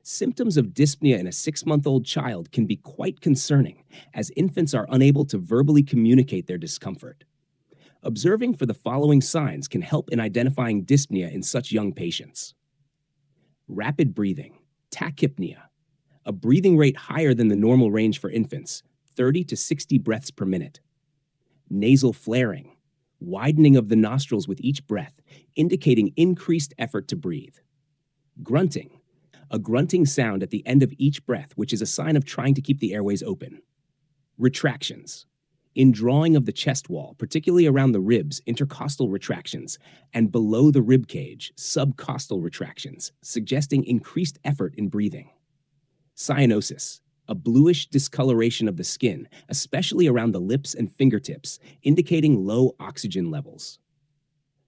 Symptoms of dyspnea in a 6-month-old child can be quite concerning, as infants are unable to verbally communicate their discomfort. Observing for the following signs can help in identifying dyspnea in such young patients. Rapid breathing, tachypnea, a breathing rate higher than the normal range for infants, 30 to 60 breaths per minute. Nasal flaring, widening of the nostrils with each breath, indicating increased effort to breathe. Grunting, a grunting sound at the end of each breath, which is a sign of trying to keep the airways open. Retractions, indrawing of the chest wall, particularly around the ribs, intercostal retractions, and below the rib cage, subcostal retractions, suggesting increased effort in breathing. Cyanosis, a bluish discoloration of the skin, especially around the lips and fingertips, indicating low oxygen levels.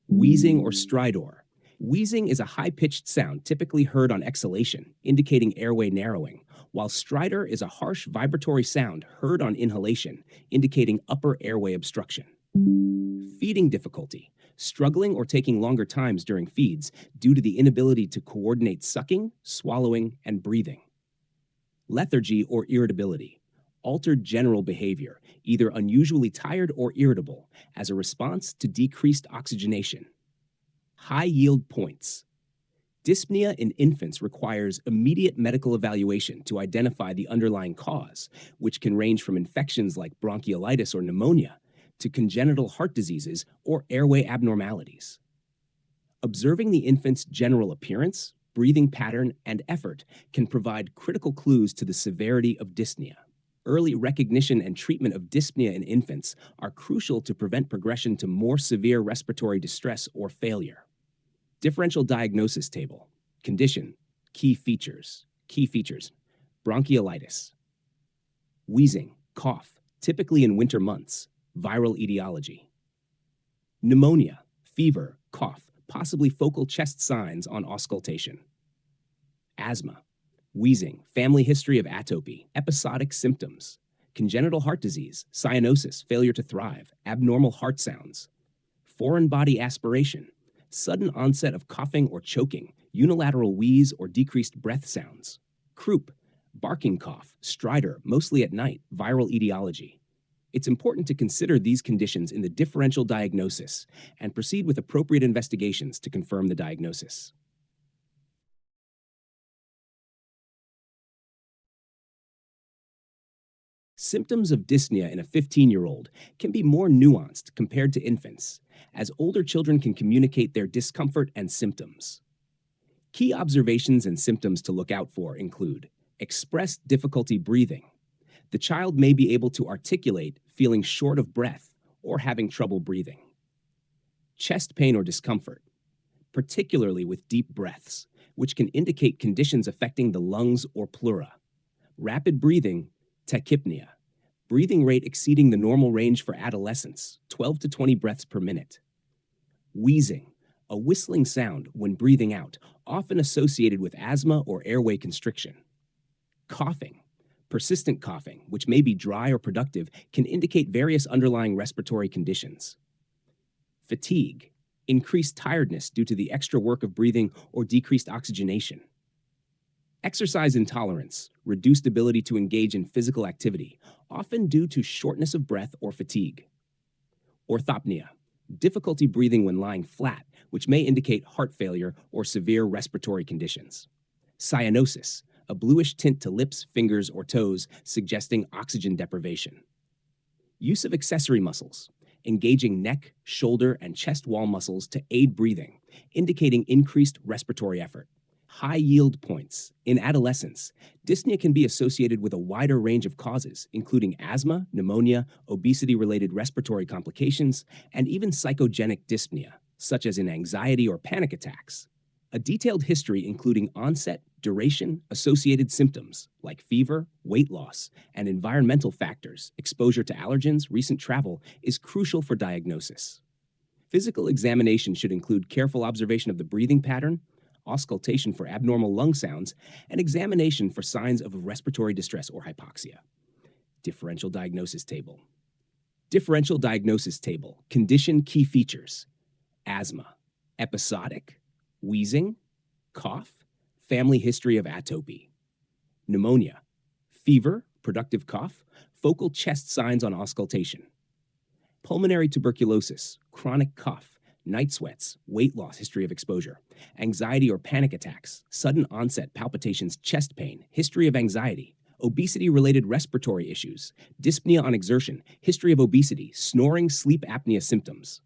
Wheezing or stridor. Wheezing is a high-pitched sound typically heard on exhalation, indicating airway narrowing, while stridor is a harsh vibratory sound heard on inhalation, indicating upper airway obstruction. Feeding difficulty, struggling or taking longer times during feeds due to the inability to coordinate sucking, swallowing, and breathing. Lethargy or irritability, altered general behavior, either unusually tired or irritable, as a response to decreased oxygenation. High yield points. Dyspnea in infants requires immediate medical evaluation to identify the underlying cause, which can range from infections like bronchiolitis or pneumonia to congenital heart diseases or airway abnormalities. Observing the infant's general appearance, breathing pattern, and effort can provide critical clues to the severity of dyspnea. Early recognition and treatment of dyspnea in infants are crucial to prevent progression to more severe respiratory distress or failure. Differential diagnosis table. Condition. Key features. Key features. Bronchiolitis. Wheezing, cough, typically in winter months. Viral etiology. Pneumonia, fever, cough, possibly focal chest signs on auscultation. Asthma, wheezing, family history of atopy, episodic symptoms. Congenital heart disease, cyanosis, failure to thrive, abnormal heart sounds. Foreign body aspiration, sudden onset of coughing or choking, unilateral wheeze or decreased breath sounds. Croup, barking cough, stridor, mostly at night, viral etiology. It's important to consider these conditions in the differential diagnosis and proceed with appropriate investigations to confirm the diagnosis. Symptoms of dyspnea in a 15-year-old can be more nuanced compared to infants, as older children can communicate their discomfort and symptoms. Key observations and symptoms to look out for include expressed difficulty breathing. The child may be able to articulate, feeling short of breath, or having trouble breathing. Chest pain or discomfort, particularly with deep breaths, which can indicate conditions affecting the lungs or pleura. Rapid breathing, tachypnea, breathing rate exceeding the normal range for adolescents, 12 to 20 breaths per minute. Wheezing, a whistling sound when breathing out, often associated with asthma or airway constriction. Coughing, persistent coughing, which may be dry or productive, can indicate various underlying respiratory conditions. Fatigue, increased tiredness due to the extra work of breathing or decreased oxygenation. Exercise intolerance, reduced ability to engage in physical activity, often due to shortness of breath or fatigue. Orthopnea, difficulty breathing when lying flat, which may indicate heart failure or severe respiratory conditions. Cyanosis, a bluish tint to lips, fingers, or toes, suggesting oxygen deprivation. Use of accessory muscles, engaging neck, shoulder, and chest wall muscles to aid breathing, indicating increased respiratory effort. High yield points. In adolescence, dyspnea can be associated with a wider range of causes, including asthma, pneumonia, obesity-related respiratory complications, and even psychogenic dyspnea, such as in anxiety or panic attacks. A detailed history including onset, duration, associated symptoms like fever, weight loss, and environmental factors, exposure to allergens, recent travel, is crucial for diagnosis. Physical examination should include careful observation of the breathing pattern, auscultation for abnormal lung sounds, and examination for signs of respiratory distress or hypoxia. Differential diagnosis table. Differential diagnosis table. Condition key features. Asthma, episodic, wheezing, cough, family history of atopy. Pneumonia, fever, productive cough, focal chest signs on auscultation. Pulmonary tuberculosis, chronic cough, night sweats, weight loss, history of exposure. Anxiety or panic attacks, sudden onset palpitations, chest pain, history of anxiety. Obesity-related respiratory issues, dyspnea on exertion, history of obesity, snoring, sleep apnea symptoms.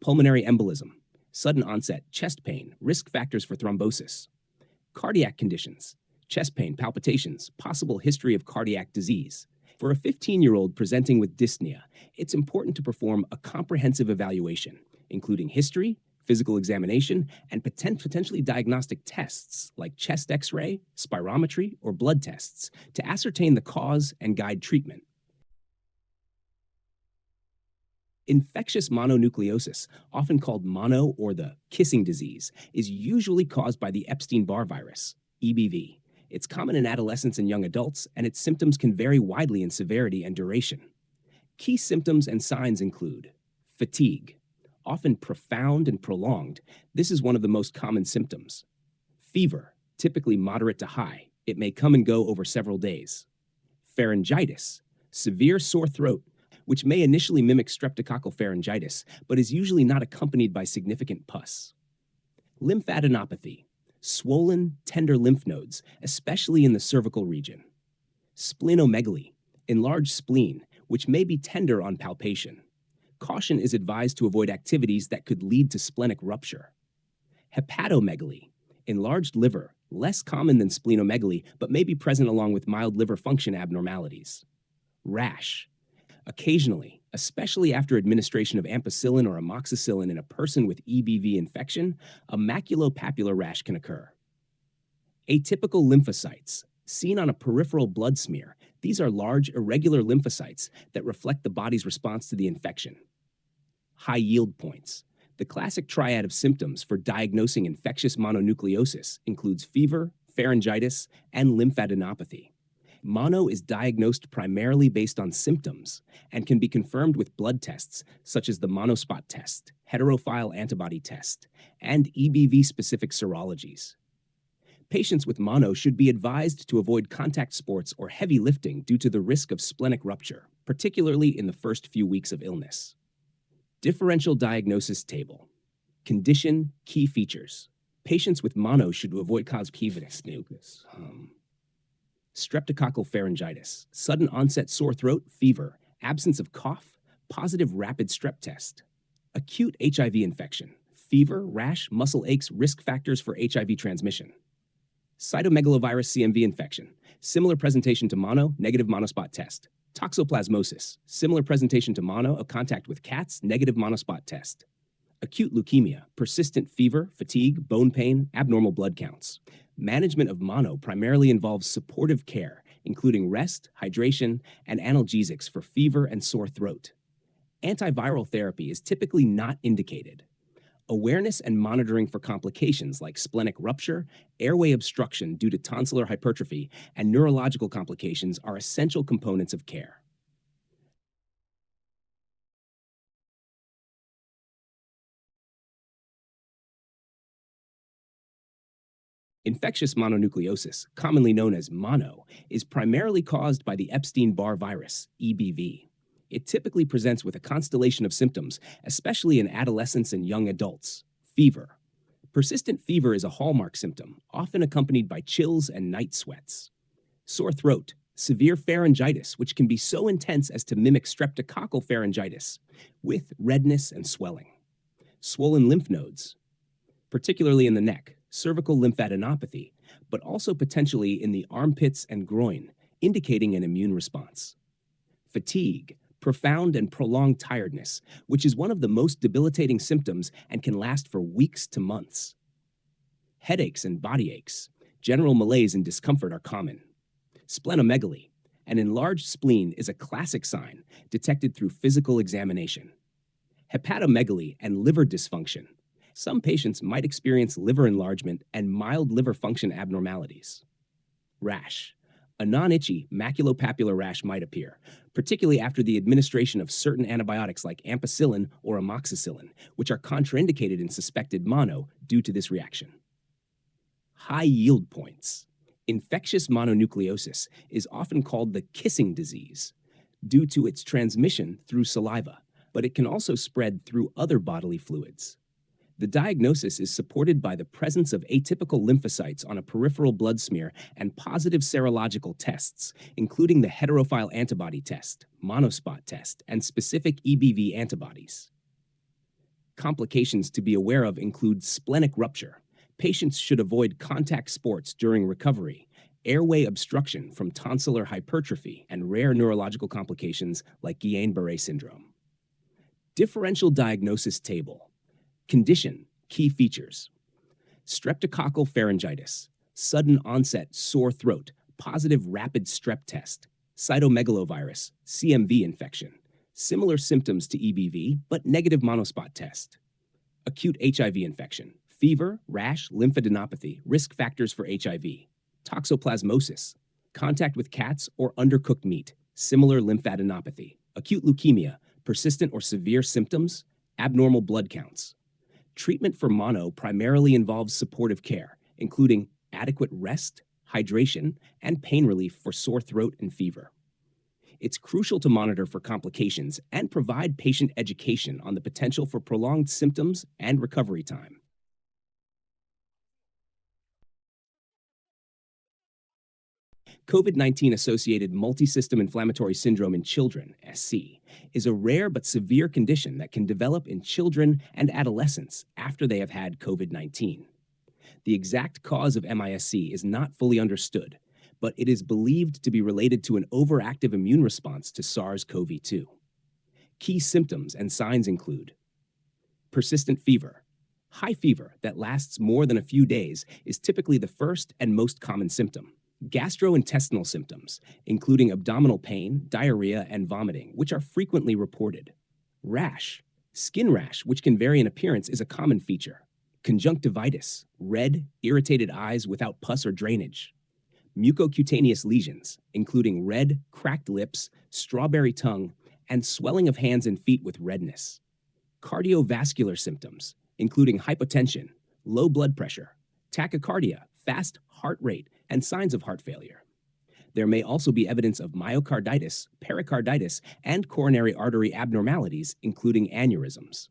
Pulmonary embolism, sudden onset, chest pain, risk factors for thrombosis. Cardiac conditions, chest pain, palpitations, possible history of cardiac disease. For a 15-year-old presenting with dyspnea, it's important to perform a comprehensive evaluation, including history, physical examination, and potentially diagnostic tests like chest X-ray, spirometry, or blood tests to ascertain the cause and guide treatment. Infectious mononucleosis, often called mono or the kissing disease, is usually caused by the Epstein-Barr virus, EBV. It's common in adolescents and young adults, and its symptoms can vary widely in severity and duration. Key symptoms and signs include fatigue, often profound and prolonged. This is one of the most common symptoms. Fever, typically moderate to high. It may come and go over several days. Pharyngitis, severe sore throat, which may initially mimic streptococcal pharyngitis, but is usually not accompanied by significant pus. Lymphadenopathy, swollen, tender lymph nodes, especially in the cervical region. Splenomegaly, enlarged spleen, which may be tender on palpation. Caution is advised to avoid activities that could lead to splenic rupture. Hepatomegaly, enlarged liver, less common than splenomegaly, but may be present along with mild liver function abnormalities. Rash, occasionally, especially after administration of ampicillin or amoxicillin in a person with EBV infection, a maculopapular rash can occur. Atypical lymphocytes, seen on a peripheral blood smear, these are large, irregular lymphocytes that reflect the body's response to the infection. High yield points. The classic triad of symptoms for diagnosing infectious mononucleosis includes fever, pharyngitis, and lymphadenopathy. Mono is diagnosed primarily based on symptoms and can be confirmed with blood tests such as the monospot test, heterophile antibody test, and EBV-specific serologies. Patients with mono should be advised to avoid contact sports or heavy lifting due to the risk of splenic rupture, particularly in the first few weeks of illness. Differential diagnosis table. Condition, key features. Patients with mono should avoid conjunctivitis, streptococcal pharyngitis, sudden onset sore throat, fever, absence of cough, positive rapid strep test. Acute HIV infection, fever, rash, muscle aches, risk factors for HIV transmission. Cytomegalovirus CMV infection, similar presentation to mono, negative monospot test. Toxoplasmosis, similar presentation to mono, of contact with cats, negative monospot test. Acute leukemia, persistent fever, fatigue, bone pain, abnormal blood counts. Management of mono primarily involves supportive care, including rest, hydration, and analgesics for fever and sore throat. Antiviral therapy is typically not indicated. Awareness and monitoring for complications like splenic rupture, airway obstruction due to tonsillar hypertrophy, and neurological complications are essential components of care. Infectious mononucleosis, commonly known as mono, is primarily caused by the Epstein-Barr virus, EBV. It typically presents with a constellation of symptoms, especially in adolescents and young adults. Fever. Persistent fever is a hallmark symptom, often accompanied by chills and night sweats. Sore throat. Severe pharyngitis, which can be so intense as to mimic streptococcal pharyngitis, with redness and swelling. Swollen lymph nodes, particularly in the neck, cervical lymphadenopathy, but also potentially in the armpits and groin, indicating an immune response. Fatigue, profound and prolonged tiredness, which is one of the most debilitating symptoms and can last for weeks to months. Headaches and body aches, general malaise and discomfort are common. Splenomegaly, an enlarged spleen, is a classic sign detected through physical examination. Hepatomegaly and liver dysfunction. Some patients might experience liver enlargement and mild liver function abnormalities. Rash. A non-itchy maculopapular rash might appear, particularly after the administration of certain antibiotics like ampicillin or amoxicillin, which are contraindicated in suspected mono due to this reaction. High yield points. Infectious mononucleosis is often called the kissing disease due to its transmission through saliva, but it can also spread through other bodily fluids. The diagnosis is supported by the presence of atypical lymphocytes on a peripheral blood smear and positive serological tests, including the heterophile antibody test, monospot test, and specific EBV antibodies. Complications to be aware of include splenic rupture. Patients should avoid contact sports during recovery, airway obstruction from tonsillar hypertrophy, and rare neurological complications like Guillain-Barré syndrome. Differential diagnosis table. Condition, key features. Streptococcal pharyngitis, sudden onset sore throat, positive rapid strep test. Cytomegalovirus, CMV infection. Similar symptoms to EBV, but negative monospot test. Acute HIV infection, fever, rash, lymphadenopathy, risk factors for HIV. Toxoplasmosis, contact with cats or undercooked meat, similar lymphadenopathy. Acute leukemia, persistent or severe symptoms, abnormal blood counts. Treatment for mono primarily involves supportive care, including adequate rest, hydration, and pain relief for sore throat and fever. It's crucial to monitor for complications and provide patient education on the potential for prolonged symptoms and recovery time. COVID-19 associated multisystem inflammatory syndrome in children, SC, is a rare but severe condition that can develop in children and adolescents after they have had COVID-19. The exact cause of MISC is not fully understood, but it is believed to be related to an overactive immune response to SARS-CoV-2. Key symptoms and signs include persistent fever. High fever that lasts more than a few days is typically the first and most common symptom. Gastrointestinal symptoms, including abdominal pain, diarrhea, and vomiting, which are frequently reported. Rash. Skin rash, which can vary in appearance, is a common feature. Conjunctivitis. Red, irritated eyes without pus or drainage. Mucocutaneous lesions, including red, cracked lips, strawberry tongue, and swelling of hands and feet with redness. Cardiovascular symptoms, including hypotension, low blood pressure, tachycardia, fast heart rate, and signs of heart failure. There may also be evidence of myocarditis, pericarditis, and coronary artery abnormalities, including aneurysms.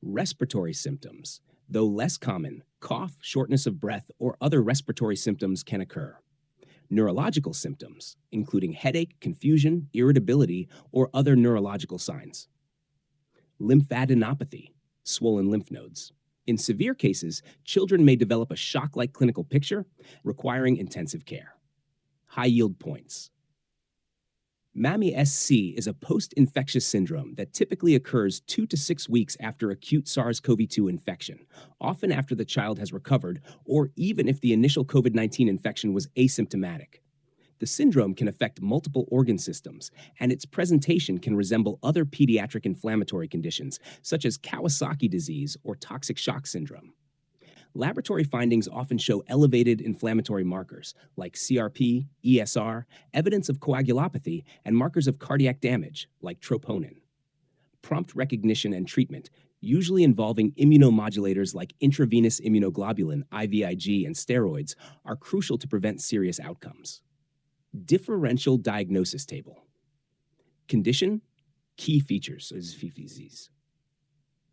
Respiratory symptoms. Though less common, cough, shortness of breath, or other respiratory symptoms can occur. Neurological symptoms, including headache, confusion, irritability, or other neurological signs. Lymphadenopathy, swollen lymph nodes. In severe cases, children may develop a shock-like clinical picture, requiring intensive care. High yield points. MAMI-SC is a post-infectious syndrome that typically occurs 2 to 6 weeks after acute SARS-CoV-2 infection, often after the child has recovered, or even if the initial COVID-19 infection was asymptomatic. The syndrome can affect multiple organ systems, and its presentation can resemble other pediatric inflammatory conditions, such as Kawasaki disease or toxic shock syndrome. Laboratory findings often show elevated inflammatory markers like CRP, ESR, evidence of coagulopathy, and markers of cardiac damage like troponin. Prompt recognition and treatment, usually involving immunomodulators like intravenous immunoglobulin, IVIG, and steroids, are crucial to prevent serious outcomes. Differential diagnosis table. Condition, key features,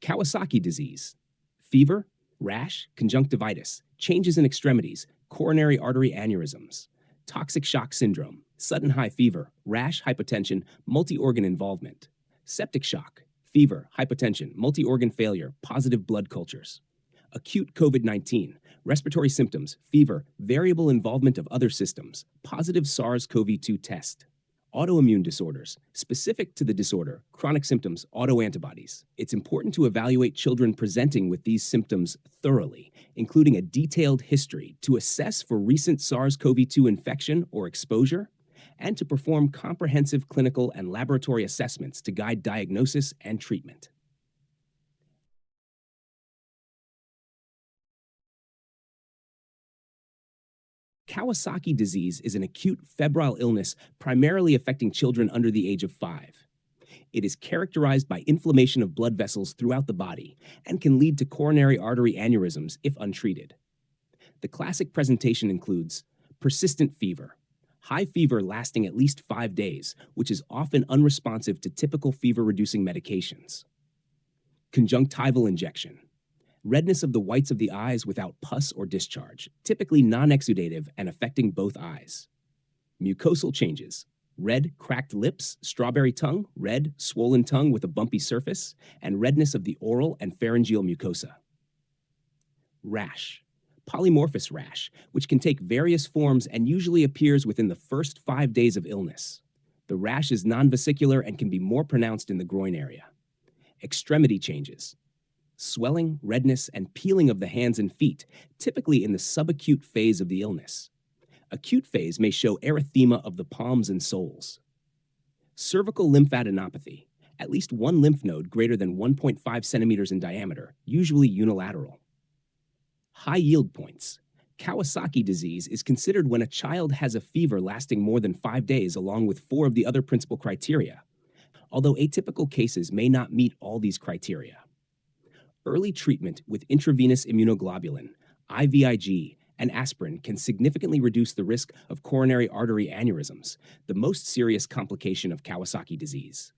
Kawasaki disease, fever, rash, conjunctivitis, changes in extremities, coronary artery aneurysms, toxic shock syndrome, sudden high fever, rash, hypotension, multi-organ involvement, septic shock, fever, hypotension, multi-organ failure, positive blood cultures. Acute COVID-19, respiratory symptoms, fever, variable involvement of other systems, positive SARS-CoV-2 test. Autoimmune disorders, specific to the disorder, chronic symptoms, autoantibodies. It's important to evaluate children presenting with these symptoms thoroughly, including a detailed history to assess for recent SARS-CoV-2 infection or exposure, and to perform comprehensive clinical and laboratory assessments to guide diagnosis and treatment. Kawasaki disease is an acute febrile illness primarily affecting children under the age of 5. It is characterized by inflammation of blood vessels throughout the body and can lead to coronary artery aneurysms if untreated. The classic presentation includes persistent fever, high fever lasting at least 5 days, which is often unresponsive to typical fever-reducing medications. Conjunctival injection, redness of the whites of the eyes without pus or discharge, typically non-exudative and affecting both eyes. Mucosal changes, red, cracked lips, strawberry tongue, red, swollen tongue with a bumpy surface, and redness of the oral and pharyngeal mucosa. Rash, polymorphous rash, which can take various forms and usually appears within the first 5 days of illness. The rash is non-vesicular and can be more pronounced in the groin area. Extremity changes, swelling, redness, and peeling of the hands and feet, typically in the subacute phase of the illness. Acute phase may show erythema of the palms and soles. Cervical lymphadenopathy, at least one lymph node greater than 1.5 centimeters in diameter, usually unilateral. High yield points. Kawasaki disease is considered when a child has a fever lasting more than 5 days along with 4 of the other principal criteria, although atypical cases may not meet all these criteria. Early treatment with intravenous immunoglobulin, IVIG, and aspirin can significantly reduce the risk of coronary artery aneurysms, the most serious complication of Kawasaki disease.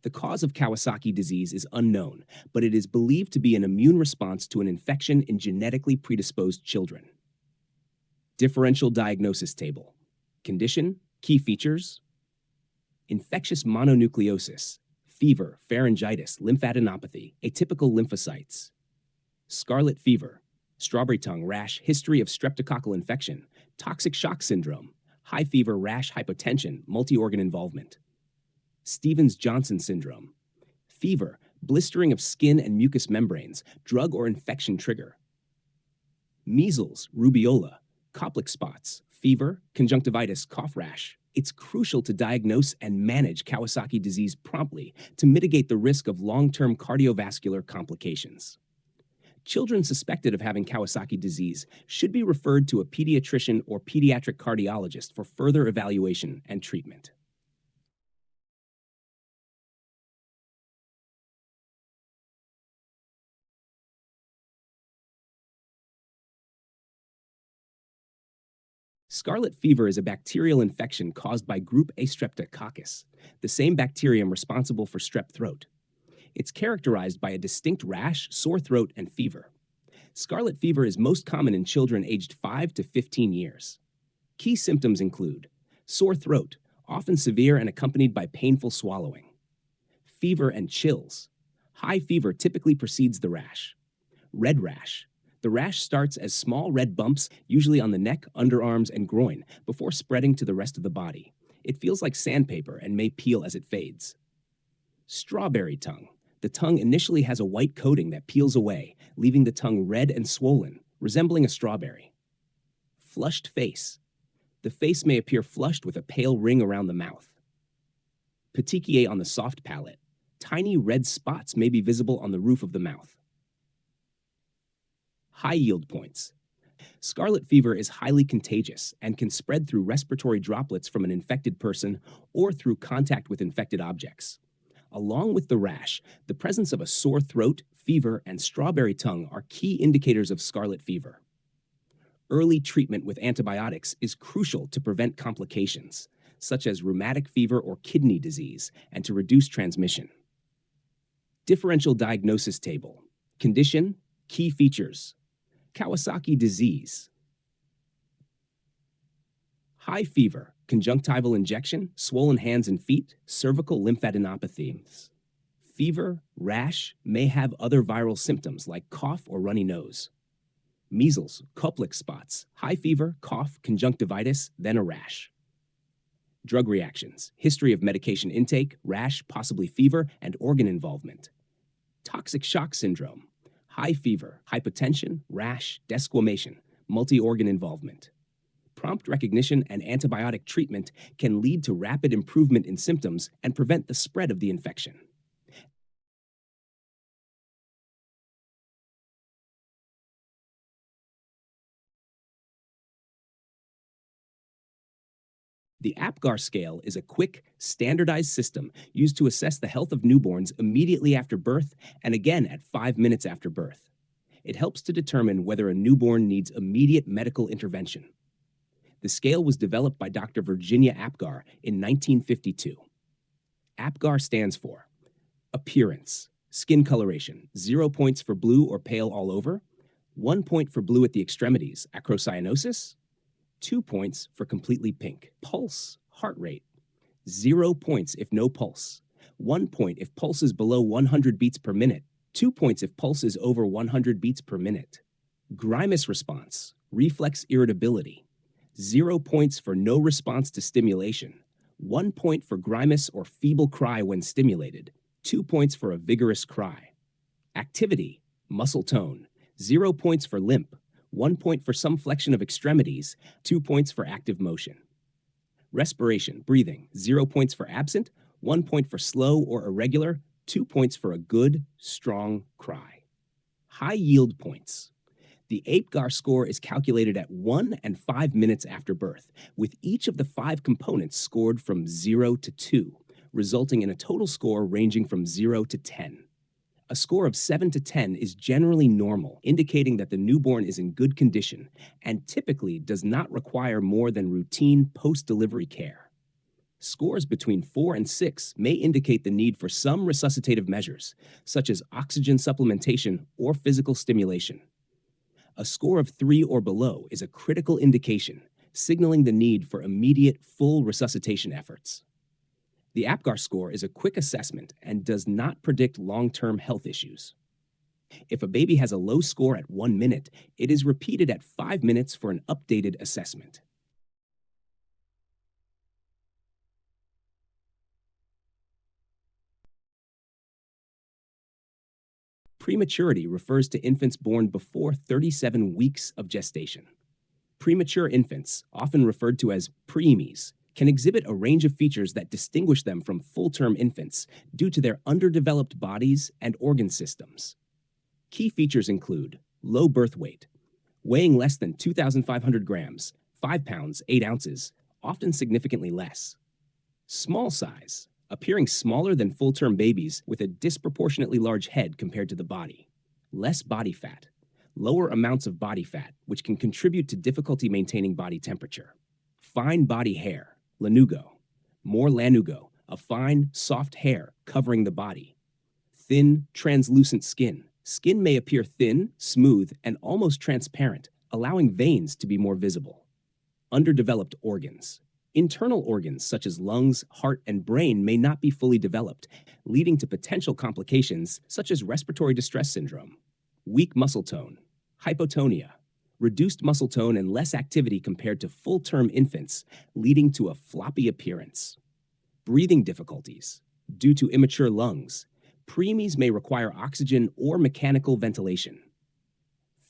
The cause of Kawasaki disease is unknown, but it is believed to be an immune response to an infection in genetically predisposed children. Differential diagnosis table. Condition, key features: infectious mononucleosis, fever, pharyngitis, lymphadenopathy, atypical lymphocytes. Scarlet fever, strawberry tongue, rash, history of streptococcal infection, toxic shock syndrome, high fever, rash, hypotension, multi-organ involvement. Stevens-Johnson syndrome, fever, blistering of skin and mucous membranes, drug or infection trigger. Measles, rubeola, Koplik spots, fever, conjunctivitis, cough rash. It's crucial to diagnose and manage Kawasaki disease promptly to mitigate the risk of long-term cardiovascular complications. Children suspected of having Kawasaki disease should be referred to a pediatrician or pediatric cardiologist for further evaluation and treatment. Scarlet fever is a bacterial infection caused by group A streptococcus, the same bacterium responsible for strep throat. It's characterized by a distinct rash, sore throat, and fever. Scarlet fever is most common in children aged 5 to 15 years. Key symptoms include sore throat, often severe and accompanied by painful swallowing. Fever and chills. High fever typically precedes the rash. Red rash. The rash starts as small red bumps, usually on the neck, underarms, and groin, before spreading to the rest of the body. It feels like sandpaper and may peel as it fades. Strawberry tongue. The tongue initially has a white coating that peels away, leaving the tongue red and swollen, resembling a strawberry. Flushed face. The face may appear flushed with a pale ring around the mouth. Petechiae on the soft palate. Tiny red spots may be visible on the roof of the mouth. High yield points. Scarlet fever is highly contagious and can spread through respiratory droplets from an infected person or through contact with infected objects. Along with the rash, the presence of a sore throat, fever, and strawberry tongue are key indicators of scarlet fever. Early treatment with antibiotics is crucial to prevent complications, such as rheumatic fever or kidney disease, and to reduce transmission. Differential diagnosis table. Condition, key features. Kawasaki disease. High fever, conjunctival injection, swollen hands and feet, cervical lymphadenopathy. Fever, rash, may have other viral symptoms like cough or runny nose. Measles, Koplik spots, high fever, cough, conjunctivitis, then a rash. Drug reactions, history of medication intake, rash, possibly fever, and organ involvement. Toxic shock syndrome, high fever, hypotension, rash, desquamation, multi-organ involvement. Prompt recognition and antibiotic treatment can lead to rapid improvement in symptoms and prevent the spread of the infection. The APGAR scale is a quick, standardized system used to assess the health of newborns immediately after birth and again at 5 minutes after birth. It helps to determine whether a newborn needs immediate medical intervention. The scale was developed by Dr. Virginia APGAR in 1952. APGAR stands for appearance, skin coloration, 0 points for blue or pale all over, 1 point for blue at the extremities, acrocyanosis, 2 points for completely pink. Pulse, heart rate, 0 points if no pulse, 1 point if pulse is below 100 beats per minute, 2 points if pulse is over 100 beats per minute. Grimace response, reflex irritability, 0 points for no response to stimulation, 1 point for grimace or feeble cry when stimulated, 2 points for a vigorous cry. Activity, muscle tone, 0 points for limp, 1 point for some flexion of extremities, 2 points for active motion. Respiration, breathing, 0 points for absent, 1 point for slow or irregular, 2 points for a good, strong cry. High yield points. The APGAR score is calculated at 1 and 5 minutes after birth, with each of the 5 components scored from 0 to 2, resulting in a total score ranging from 0 to 10. A score of 7 to 10 is generally normal, indicating that the newborn is in good condition and typically does not require more than routine post-delivery care. Scores between 4 and 6 may indicate the need for some resuscitative measures, such as oxygen supplementation or physical stimulation. A score of 3 or below is a critical indication, signaling the need for immediate full resuscitation efforts. The APGAR score is a quick assessment and does not predict long-term health issues. If a baby has a low score at 1 minute, it is repeated at 5 minutes for an updated assessment. Prematurity refers to infants born before 37 weeks of gestation. Premature infants, often referred to as preemies, can exhibit a range of features that distinguish them from full-term infants due to their underdeveloped bodies and organ systems. Key features include low birth weight, weighing less than 2,500 grams, 5 pounds, 8 ounces, often significantly less. Small size, appearing smaller than full-term babies with a disproportionately large head compared to the body. Less body fat, lower amounts of body fat, which can contribute to difficulty maintaining body temperature. Fine body hair, lanugo, more lanugo, a fine, soft hair covering the body. Thin, translucent skin. Skin may appear thin, smooth, and almost transparent, allowing veins to be more visible. Underdeveloped organs. Internal organs such as lungs, heart, and brain may not be fully developed, leading to potential complications such as respiratory distress syndrome. Weak muscle tone, hypotonia, reduced muscle tone and less activity compared to full-term infants, leading to a floppy appearance. Breathing difficulties. Due to immature lungs, preemies may require oxygen or mechanical ventilation.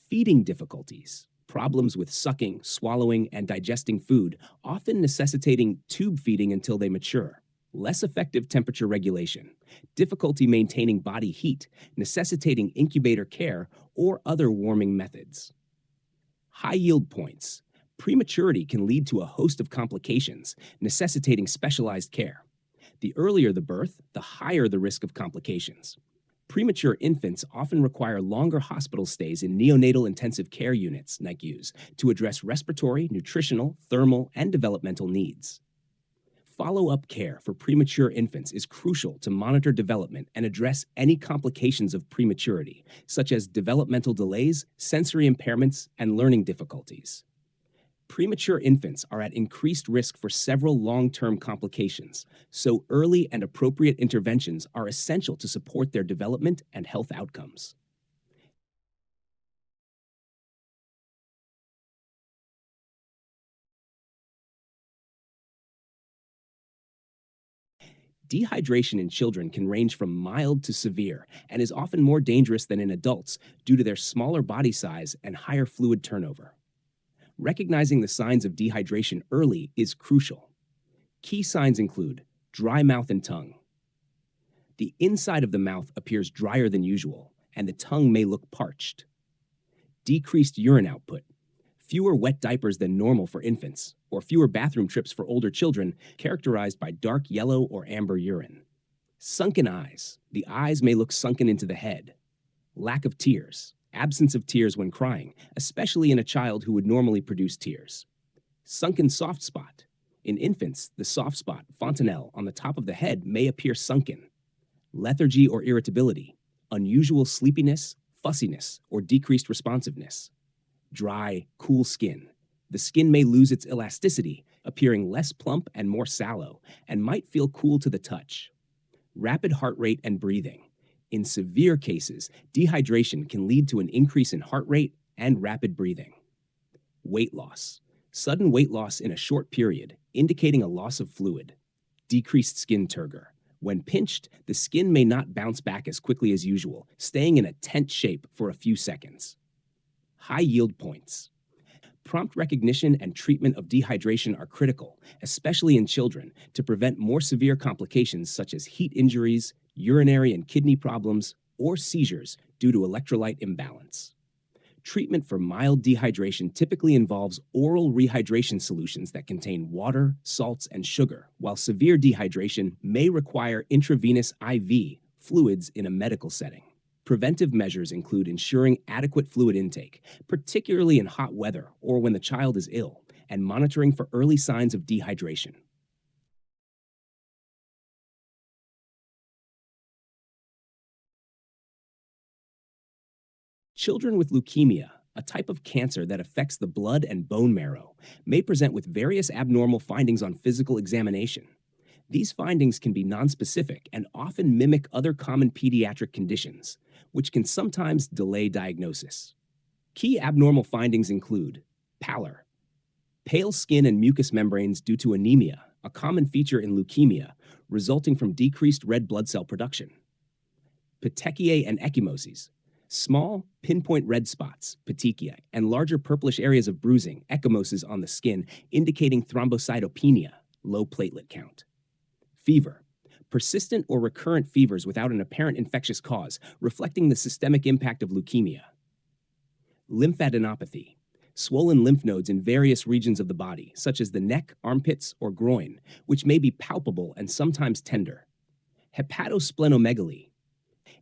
Feeding difficulties. Problems with sucking, swallowing, and digesting food, often necessitating tube feeding until they mature. Less effective temperature regulation. Difficulty maintaining body heat, necessitating incubator care or other warming methods. High yield points. Prematurity can lead to a host of complications, necessitating specialized care. The earlier the birth, the higher the risk of complications. Premature infants often require longer hospital stays in neonatal intensive care units, NICUs, to address respiratory, nutritional, thermal, and developmental needs. Follow-up care for premature infants is crucial to monitor development and address any complications of prematurity, such as developmental delays, sensory impairments, and learning difficulties. Premature infants are at increased risk for several long-term complications, so early and appropriate interventions are essential to support their development and health outcomes. Dehydration in children can range from mild to severe and is often more dangerous than in adults due to their smaller body size and higher fluid turnover. Recognizing the signs of dehydration early is crucial. Key signs include dry mouth and tongue. The inside of the mouth appears drier than usual, and the tongue may look parched. Decreased urine output. Fewer wet diapers than normal for infants, or fewer bathroom trips for older children, characterized by dark yellow or amber urine. Sunken eyes. The eyes may look sunken into the head. Lack of tears. absence of tears when crying, especially in a child who would normally produce tears. Sunken soft spot. In infants, the soft spot, fontanelle, on the top of the head may appear sunken. Lethargy or irritability, unusual sleepiness, fussiness, or decreased responsiveness. Dry, cool skin. The skin may lose its elasticity, appearing less plump and more sallow, and might feel cool to the touch. Rapid heart rate and breathing. In severe cases, dehydration can lead to an increase in heart rate and rapid breathing. Weight loss. Sudden weight loss in a short period, indicating a loss of fluid. Decreased skin turgor. When pinched, the skin may not bounce back as quickly as usual, staying in a tent shape for a few seconds. High yield points. Prompt recognition and treatment of dehydration are critical, especially in children, to prevent more severe complications such as heat injuries, urinary and kidney problems, or seizures due to electrolyte imbalance. Treatment for mild dehydration typically involves oral rehydration solutions that contain water, salts, and sugar, while severe dehydration may require intravenous IV fluids in a medical setting. Preventive measures include ensuring adequate fluid intake, particularly in hot weather or when the child is ill, and monitoring for early signs of dehydration. Children with leukemia, a type of cancer that affects the blood and bone marrow, may present with various abnormal findings on physical examination. These findings can be nonspecific and often mimic other common pediatric conditions, which can sometimes delay diagnosis. Key abnormal findings include pallor, pale skin and mucous membranes due to anemia, a common feature in leukemia resulting from decreased red blood cell production. Petechiae and ecchymoses, small, pinpoint red spots, petechiae, and larger purplish areas of bruising, ecchymoses on the skin, indicating thrombocytopenia, low platelet count. Fever, persistent or recurrent fevers without an apparent infectious cause, reflecting the systemic impact of leukemia. Lymphadenopathy, swollen lymph nodes in various regions of the body, such as the neck, armpits, or groin, which may be palpable and sometimes tender. Hepatosplenomegaly,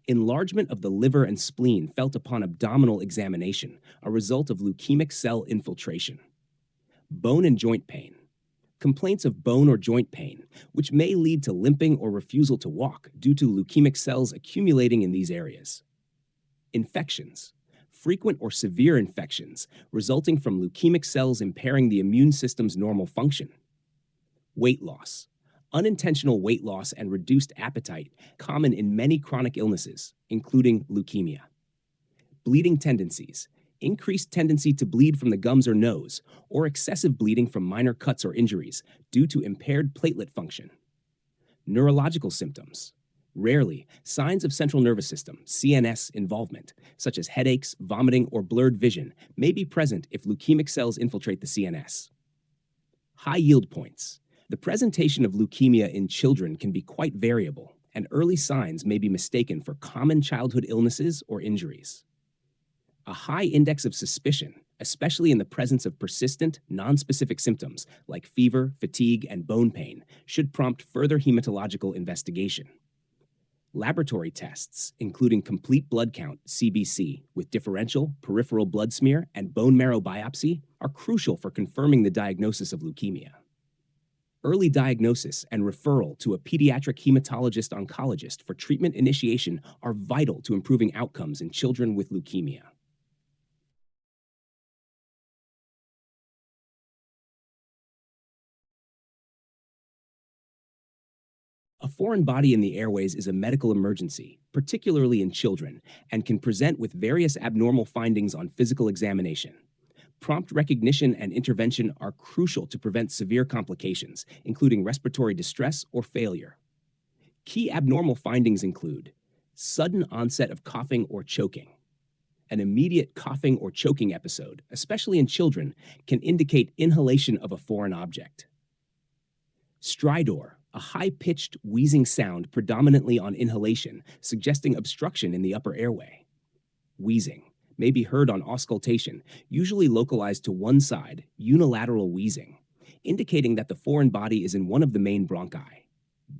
enlargement of the liver and spleen felt upon abdominal examination, a result of leukemic cell infiltration. Bone and joint pain, complaints of bone or joint pain, which may lead to limping or refusal to walk due to leukemic cells accumulating in these areas. Infections, frequent or severe infections resulting from leukemic cells impairing the immune system's normal function. Weight loss, unintentional weight loss and reduced appetite, common in many chronic illnesses, including leukemia. Bleeding tendencies, increased tendency to bleed from the gums or nose, or excessive bleeding from minor cuts or injuries due to impaired platelet function. Neurological symptoms, rarely signs of central nervous system, CNS involvement, such as headaches, vomiting, or blurred vision, may be present if leukemic cells infiltrate the CNS. High yield points. The presentation of leukemia in children can be quite variable, and early signs may be mistaken for common childhood illnesses or injuries. A high index of suspicion, especially in the presence of persistent, nonspecific symptoms like fever, fatigue, and bone pain, should prompt further hematological investigation. Laboratory tests, including complete blood count, CBC, with differential, peripheral blood smear, and bone marrow biopsy, are crucial for confirming the diagnosis of leukemia. Early diagnosis and referral to a pediatric hematologist-oncologist for treatment initiation are vital to improving outcomes in children with leukemia. A foreign body in the airways is a medical emergency, particularly in children, and can present with various abnormal findings on physical examination. Prompt recognition and intervention are crucial to prevent severe complications, including respiratory distress or failure. Key abnormal findings include sudden onset of coughing or choking. An immediate coughing or choking episode, especially in children, can indicate inhalation of a foreign object. Stridor, a high-pitched wheezing sound predominantly on inhalation, suggesting obstruction in the upper airway. Wheezing may be heard on auscultation, usually localized to one side, unilateral wheezing, indicating that the foreign body is in one of the main bronchi.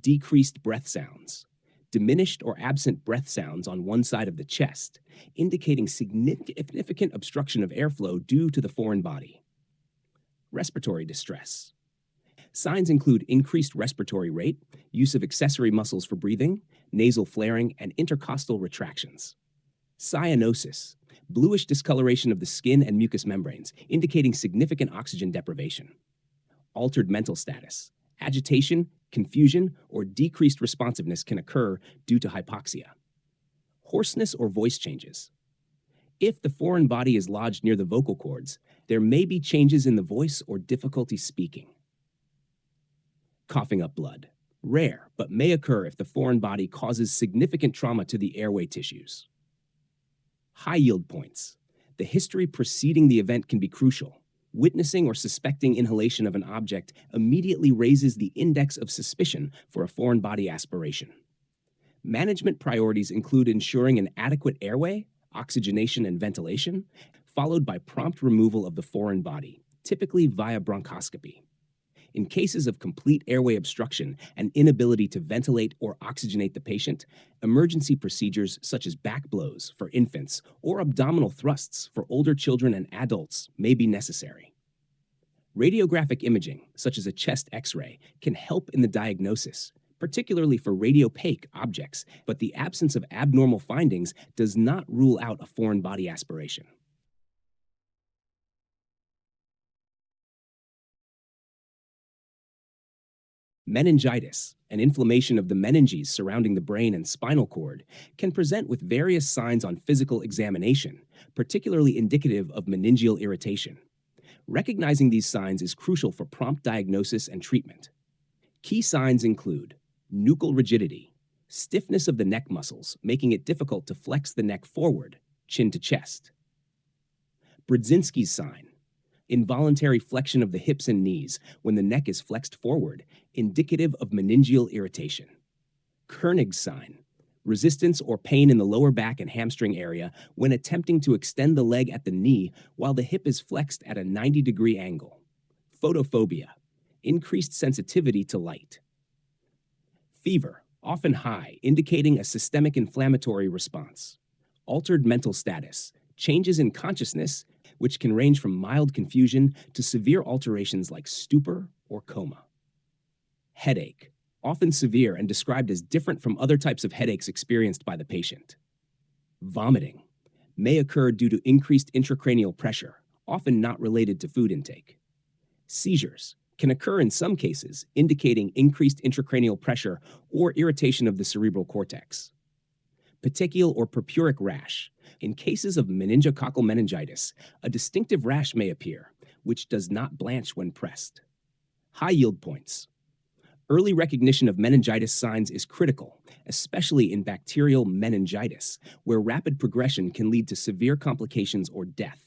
Decreased breath sounds. Diminished or absent breath sounds on one side of the chest, indicating significant obstruction of airflow due to the foreign body. Respiratory distress. Signs include increased respiratory rate, use of accessory muscles for breathing, nasal flaring, and intercostal retractions. Cyanosis, bluish discoloration of the skin and mucous membranes, indicating significant oxygen deprivation. Altered mental status. Agitation, confusion, or decreased responsiveness can occur due to hypoxia. Hoarseness or voice changes. If the foreign body is lodged near the vocal cords, there may be changes in the voice or difficulty speaking. Coughing up blood. Rare, but may occur if the foreign body causes significant trauma to the airway tissues. High yield points. The history preceding the event can be crucial. Witnessing or suspecting inhalation of an object immediately raises the index of suspicion for a foreign body aspiration. Management priorities include ensuring an adequate airway, oxygenation and ventilation, followed by prompt removal of the foreign body, typically via bronchoscopy. In cases of complete airway obstruction and inability to ventilate or oxygenate the patient, emergency procedures such as back blows for infants or abdominal thrusts for older children and adults may be necessary. Radiographic imaging, such as a chest X-ray, can help in the diagnosis, particularly for radiopaque objects, but the absence of abnormal findings does not rule out a foreign body aspiration. Meningitis, an inflammation of the meninges surrounding the brain and spinal cord, can present with various signs on physical examination, particularly indicative of meningeal irritation. Recognizing these signs is crucial for prompt diagnosis and treatment. Key signs include nuchal rigidity, stiffness of the neck muscles, making it difficult to flex the neck forward, chin to chest. Brudzinski's sign, involuntary flexion of the hips and knees when the neck is flexed forward, indicative of meningeal irritation. Koenig's sign, resistance or pain in the lower back and hamstring area when attempting to extend the leg at the knee while the hip is flexed at a 90-degree angle. Photophobia, increased sensitivity to light. Fever, often high, indicating a systemic inflammatory response. Altered mental status, changes in consciousness, which can range from mild confusion to severe alterations like stupor or coma. Headache, often severe and described as different from other types of headaches experienced by the patient. Vomiting, may occur due to increased intracranial pressure, often not related to food intake. Seizures can occur in some cases, indicating increased intracranial pressure or irritation of the cerebral cortex. Petechial or purpuric rash. In cases of meningococcal meningitis, a distinctive rash may appear, which does not blanch when pressed. High yield points. Early recognition of meningitis signs is critical, especially in bacterial meningitis, where rapid progression can lead to severe complications or death.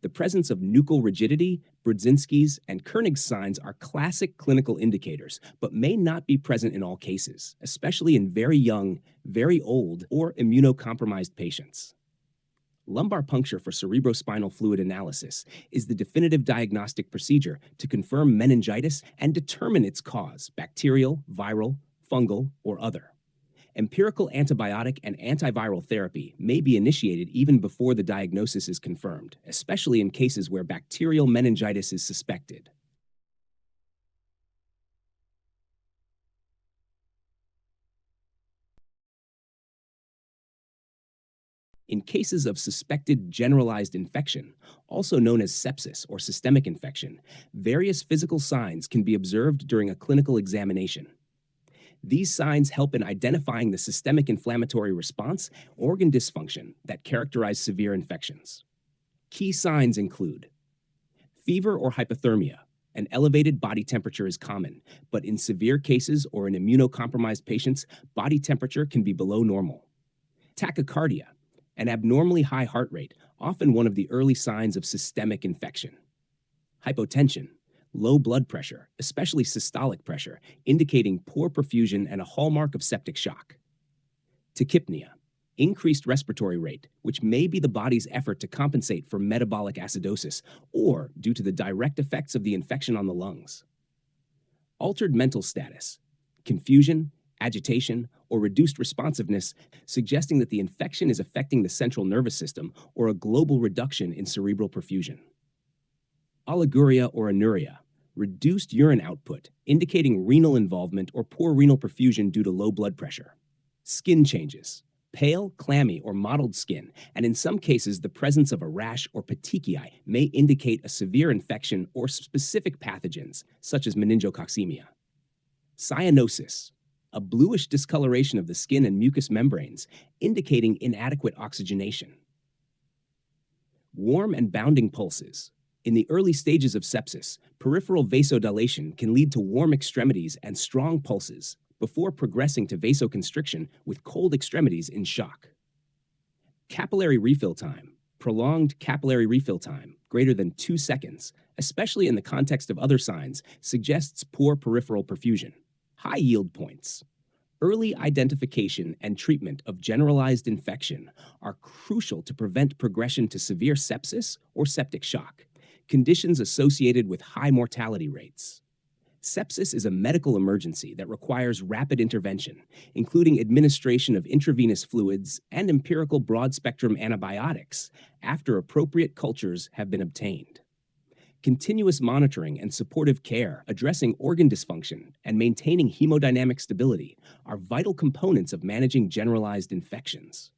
The presence of nuchal rigidity, Brudzinski's, and Koenig's signs are classic clinical indicators, but may not be present in all cases, especially in very young, very old, or immunocompromised patients. Lumbar puncture for cerebrospinal fluid analysis is the definitive diagnostic procedure to confirm meningitis and determine its cause, bacterial, viral, fungal, or other. Empirical antibiotic and antiviral therapy may be initiated even before the diagnosis is confirmed, especially in cases where bacterial meningitis is suspected. In cases of suspected generalized infection, also known as sepsis or systemic infection, various physical signs can be observed during a clinical examination. These signs help in identifying the systemic inflammatory response, organ dysfunction that characterize severe infections. Key signs include fever or hypothermia. An elevated body temperature is common, but in severe cases or in immunocompromised patients, body temperature can be below normal. Tachycardia, an abnormally high heart rate, often one of the early signs of systemic infection. Hypotension, low blood pressure, especially systolic pressure, indicating poor perfusion and a hallmark of septic shock. Tachypnea, increased respiratory rate, which may be the body's effort to compensate for metabolic acidosis or due to the direct effects of the infection on the lungs. Altered mental status, confusion, agitation, or reduced responsiveness, suggesting that the infection is affecting the central nervous system or a global reduction in cerebral perfusion. Oliguria or anuria, reduced urine output, indicating renal involvement or poor renal perfusion due to low blood pressure. Skin changes, pale, clammy, or mottled skin, and in some cases the presence of a rash or petechiae may indicate a severe infection or specific pathogens, such as meningococcemia. Cyanosis, a bluish discoloration of the skin and mucous membranes, indicating inadequate oxygenation. Warm and bounding pulses. In the early stages of sepsis, peripheral vasodilation can lead to warm extremities and strong pulses before progressing to vasoconstriction with cold extremities in shock. Capillary refill time. Prolonged capillary refill time, greater than 2 seconds, especially in the context of other signs, suggests poor peripheral perfusion. High yield points. Early identification and treatment of generalized infection are crucial to prevent progression to severe sepsis or septic shock, conditions associated with high mortality rates. Sepsis is a medical emergency that requires rapid intervention, including administration of intravenous fluids and empirical broad-spectrum antibiotics after appropriate cultures have been obtained. Continuous monitoring and supportive care addressing organ dysfunction and maintaining hemodynamic stability are vital components of managing generalized infections.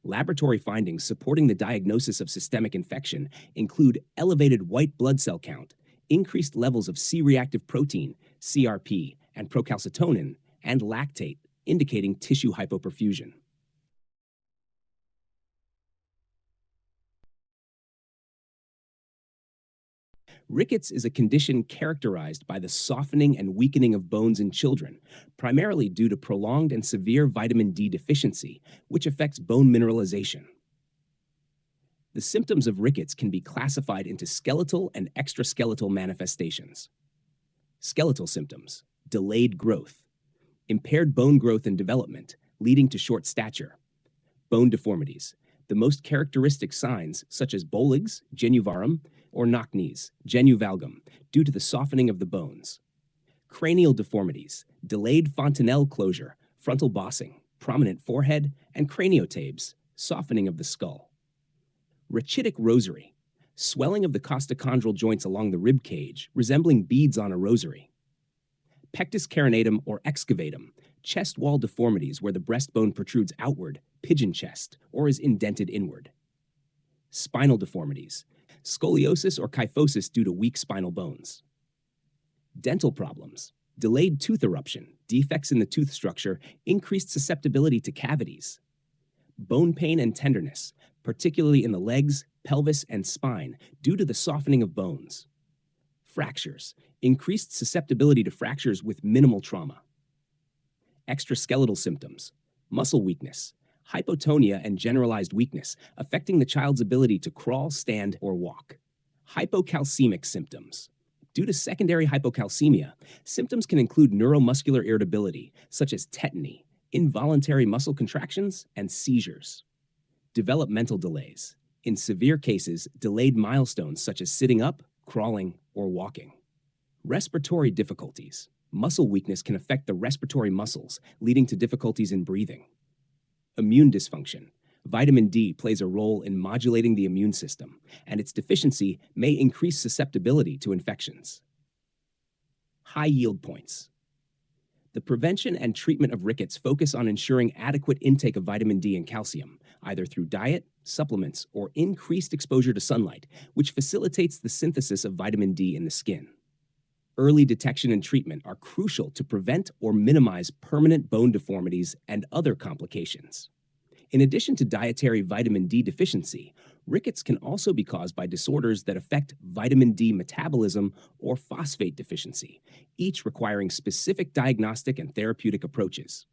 Laboratory findings supporting the diagnosis of systemic infection include elevated white blood cell count, increased levels of C-reactive protein, CRP, and procalcitonin, and lactate, indicating tissue hypoperfusion. Rickets is a condition characterized by the softening and weakening of bones in children, primarily due to prolonged and severe vitamin D deficiency, which affects bone mineralization. The symptoms of rickets can be classified into skeletal and extraskeletal manifestations. Skeletal symptoms: delayed growth, impaired bone growth and development, leading to short stature. Bone deformities: the most characteristic signs, such as Bollig's, genuvarum, or knock-knees, genuvalgum, due to the softening of the bones. Cranial deformities: delayed fontanelle closure, frontal bossing, prominent forehead, and craniotabes, softening of the skull. Rachitic rosary: swelling of the costochondral joints along the rib cage, resembling beads on a rosary. Pectus carinatum or excavatum: chest wall deformities where the breastbone protrudes outward, pigeon chest, or is indented inward. Spinal deformities: scoliosis or kyphosis due to weak spinal bones. Dental problems: delayed tooth eruption, defects in the tooth structure, increased susceptibility to cavities. Bone pain and tenderness, particularly in the legs, pelvis, and spine, due to the softening of bones. Fractures: increased susceptibility to fractures with minimal trauma. Extraskeletal symptoms: muscle weakness, hypotonia, and generalized weakness, affecting the child's ability to crawl, stand, or walk. Hypocalcemic symptoms: due to secondary hypocalcemia, symptoms can include neuromuscular irritability, such as tetany, involuntary muscle contractions, and seizures. Developmental delays: in severe cases, delayed milestones such as sitting up, crawling, or walking. Respiratory difficulties: muscle weakness can affect the respiratory muscles, leading to difficulties in breathing. Immune dysfunction: vitamin D plays a role in modulating the immune system, and its deficiency may increase susceptibility to infections. High yield points: the prevention and treatment of rickets focus on ensuring adequate intake of vitamin D and calcium, either through diet, supplements, or increased exposure to sunlight, which facilitates the synthesis of vitamin D in the skin. Early detection and treatment are crucial to prevent or minimize permanent bone deformities and other complications. In addition to dietary vitamin D deficiency, rickets can also be caused by disorders that affect vitamin D metabolism or phosphate deficiency, each requiring specific diagnostic and therapeutic approaches.